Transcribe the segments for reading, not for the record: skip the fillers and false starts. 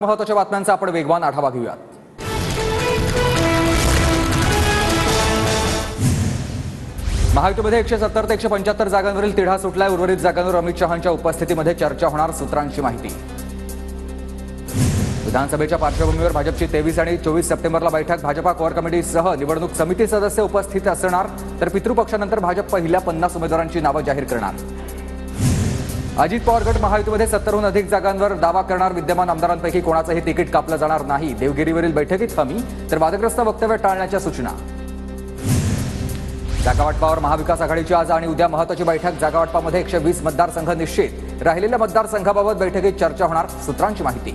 महत्त्वाच्या बातम्यांचा आपण वेगवान आढावा घेऊयात। महायुतीमध्ये 170 ते 175 जागांवरील तिढा सुटलाय। उर्वरित जागांवर अमित शहांच्या उपस्थितीमध्ये चर्चा होणार, सूत्रांची माहिती। विधानसभेच्या पार्श्वभूमीवर भाजपची 23 आणि 24 सप्टेंबरला बैठक। भाजपा कोर कमिटीसह निवडणूक समिती सदस्य उपस्थित असणार, तर पितृपक्षानंतर भाजप पहिल्या 50 उमेदवारांची नावे जाहीर करणार। अजित पवार गट महायुतीमध्ये 70हून अधिक जागांवर दावा करणार। विद्यमान आमदारांपैकी कोणाचंही तिकीट कापलं जाणार नाही। देवगिरीवरील बैठकीत हमी, तर वादग्रस्त वक्तव्य टाळण्याच्या सूचना। जागावाटपावर महाविकास आघाडीची आज आणि उद्या महत्त्वाची बैठक। जागावाटपामध्ये 120 मतदारसंघ निश्चित। राहिलेल्या मतदारसंघाबाबत बैठकीत चर्चा होणार, सूत्रांची माहिती।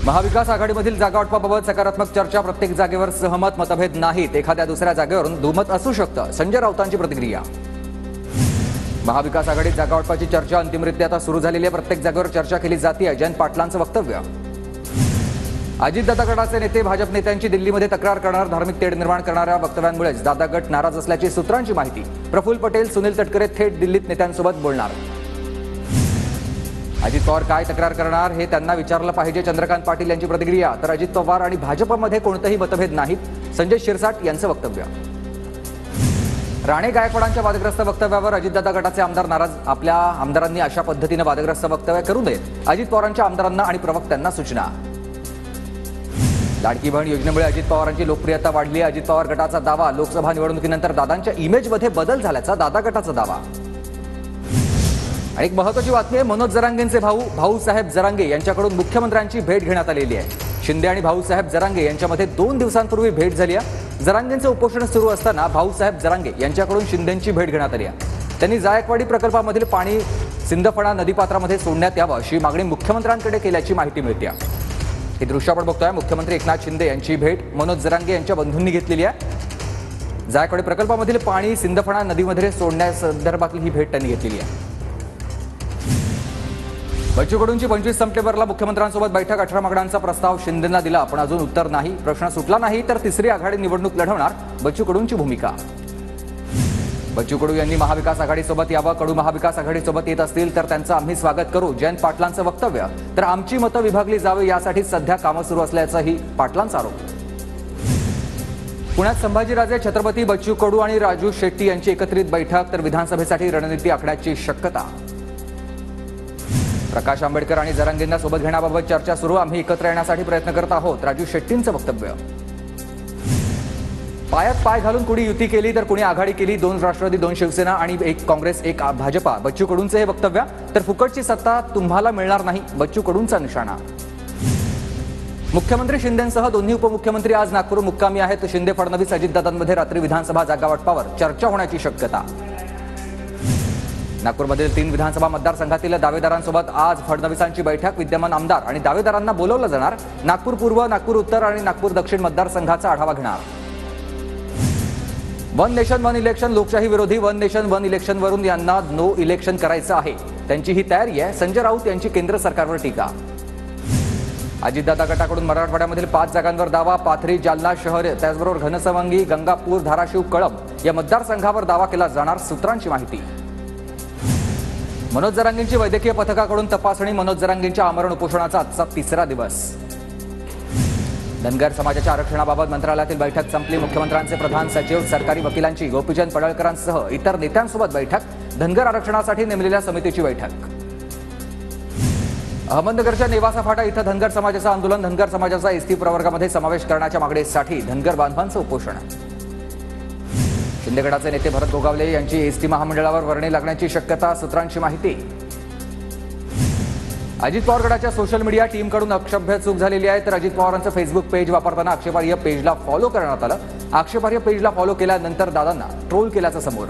महाविकास आघाडीमधील जागावाटपाबाबत सकारात्मक चर्चा। प्रत्येक जागेवर सहमत, मतभेद नाहीत। एखाद्या दुसऱ्या जागेवरून दुमत असू शकतं, संजय राऊतांची प्रतिक्रिया। महाविकास आघाडीत जागावाटपाची चर्चा अंतिमरित्या आता सुरू झालेली आहे। प्रत्येक जागेवर चर्चा केली जाते। जयंत पाटलांचं वक्तव्य। अजितदादा गटाचे नेते भाजप नेत्यांची दिल्लीमध्ये तक्रार करणार। धार्मिक तेढ निर्माण करणाऱ्या वक्तव्यांमुळेच दादा गट नाराज असल्याची सूत्रांची माहिती। प्रफुल्ल पटेल, सुनील तटकरे थेट दिल्लीत नेत्यांसोबत बोलणार। अजित पवार काय तक्रार करणार हे त्यांना विचारलं पाहिजे, चंद्रकांत पाटील यांची प्रतिक्रिया। तर अजित पवार आणि भाजपमध्ये कोणतेही मतभेद नाहीत, संजय शिरसाट यांचं वक्तव्य। राणे गायकवाडांच्या वादग्रस्त वक्तव्यावर अजितदादा गटाचे आमदार नाराज। आपल्या आमदारांनी अशा पद्धतीने वादग्रस्त वक्तव्य करू नयेत, अजित पवारांच्या आमदारांना आणि प्रवक्त्यांना सूचना। लाडकी बहीण योजनेमुळे अजित पवारांची लोकप्रियता वाढली। अजित पवार गटाचा दावा, लोकसभा निवडणुकीनंतर दादांच्या इमेजमध्ये बदल झाल्याचा दादा गटाचा दावा। आणि एक महत्त्वाची बातमी आहे, मनोज जरांगेंचे भाऊसाहेब जरांगे यांच्याकडून मुख्यमंत्र्यांची भेट घेण्यात आलेली आहे। शिंदे आणि भाऊसाहेब जरांगे यांच्यामध्ये 2 दिवसांपूर्वी भेट झाली आहे। जरांगेंचे उपोषण सुरू असताना भाऊसाहेब जरांगे यांच्याकडून शिंदेंची भेट घेण्यात आली आहे। त्यांनी जायकवाडी प्रकल्पामधील पाणी सिंदफणा नदीपात्रामध्ये सोडण्यात यावं अशी मागणी मुख्यमंत्र्यांकडे केल्याची माहिती मिळते। हे दृश्य आपण बघतोय, मुख्यमंत्री एकनाथ शिंदे यांची भेट मनोज जरांगे यांच्या बंधूंनी घेतलेली आहे। जायकवाडी प्रकल्पामधील पाणी सिंदफणा नदीमध्ये सोडण्यासंदर्भातली ही भेट त्यांनी घेतलेली आहे। बच्चू कडूंची 25 सप्टेंबरला मुख्यमंत्र्यांसोबत बैठक। 18 मागण्यांचा प्रस्ताव शिंदेंना दिला, पण अजून उत्तर नाही। प्रश्न सुटला नाही तर तिसरी आघाडी निवडणूक लढवणार, बच्चू कडूंची भूमिका। बच्चू कडू यांनी महाविकास आघाडीसोबत यावं। कडू महाविकास आघाडीसोबत येत असतील तर त्यांचं आम्ही स्वागत करू, जयंत पाटलांचं वक्तव्य। तर आमची मतं विभागली जावी यासाठी सध्या कामं सुरू असल्याचाही पाटलांचा आरोप। पुण्यात संभाजीराजे छत्रपती, बच्चू कडू आणि राजू शेट्टी यांची एकत्रित बैठक। तर विधानसभेसाठी रणनीती आखण्याची शक्यता। प्रकाश आंबेडकर आणि जरांगेंना सोबत घेण्याबाबत चर्चा सुरू। आम्ही एकत्र येण्यासाठी प्रयत्न करत आहोत, राजू शेट्टींचं वक्तव्य। पायात पाय घालून कुणी युती केली तर कुणी आघाडी केली। 2 राष्ट्रवादी, 2 शिवसेना आणि 1 काँग्रेस, 1 भाजपा, बच्चू कडूंचे हे वक्तव्य। तर फुकटची सत्ता तुम्हाला मिळणार नाही, बच्चू कडूंचा निशाणा। मुख्यमंत्री शिंदेंसह दोन्ही उपमुख्यमंत्री आज नागपूर मुक्कामी आहेत। शिंदे फडणवीस अजितदादांमध्ये रात्री विधानसभा जागावाटपावर चर्चा होण्याची शक्यता। नागपूरमधील 3 विधानसभा मतदारसंघातील दावेदारांसोबत आज फडणवीसांची बैठक। विद्यमान आमदार आणि दावेदारांना बोलावलं जाणार। नागपूर पूर्व, नागपूर उत्तर आणि नागपूर दक्षिण मतदारसंघाचा आढावा घेणार। वन नेशन वन इलेक्शन, लोकशाही विरोधी वन नेशन वन इलेक्शनवरून यांना नो इलेक्शन करायचं आहे, त्यांची ही तयारी आहे। संजय राऊत यांची केंद्र सरकारवर टीका। अजितदादा गटाकडून मराठवाड्यामधील 5 जागांवर दावा। पाथरी, जालना शहर, त्याचबरोबर घनसावंगी, गंगापूर, धाराशिव, कळंब या मतदारसंघावर दावा केला जाणार, सूत्रांची माहिती। मनोज जरांगेंची वैद्यकीय पथकाकडून तपासणी। मनोज जरांगेंच्या आमरण उपोषणाचा आजचा 3रा दिवस। धनगर समाजाच्या आरक्षणाबाबत मंत्रालयातील बैठक संपली। मुख्यमंत्र्यांचे प्रधान सचिव, सरकारी वकिलांची गोपीचंद पडळकरांसह इतर नेत्यांसोबत बैठक। धनगर आरक्षणासाठी नेमलेल्या समितीची बैठक। अहमदनगरच्या नेवासा फाटा इथं धनगर समाजाचं आंदोलन। धनगर समाजाचा एसटी प्रवर्गामध्ये समावेश करण्याच्या मागणीसाठी धनगर बांधवांचं उपोषण। शिंदे गटाचे नेते भरत गोगावले यांची एसटी महामंडळावर वर्णी लागण्याची शक्यता, सूत्रांची माहिती। अजित पवार गटाच्या सोशल मीडिया टीमकडून अक्षम्य चूक झालेली आहे। तर अजित पवारांचं फेसबुक पेज वापरताना आक्षेपार्ह पेजला फॉलो करण्यात आलं। आक्षेपार्ह पेजला फॉलो केल्यानंतर दादांना ट्रोल केल्याचं समोर।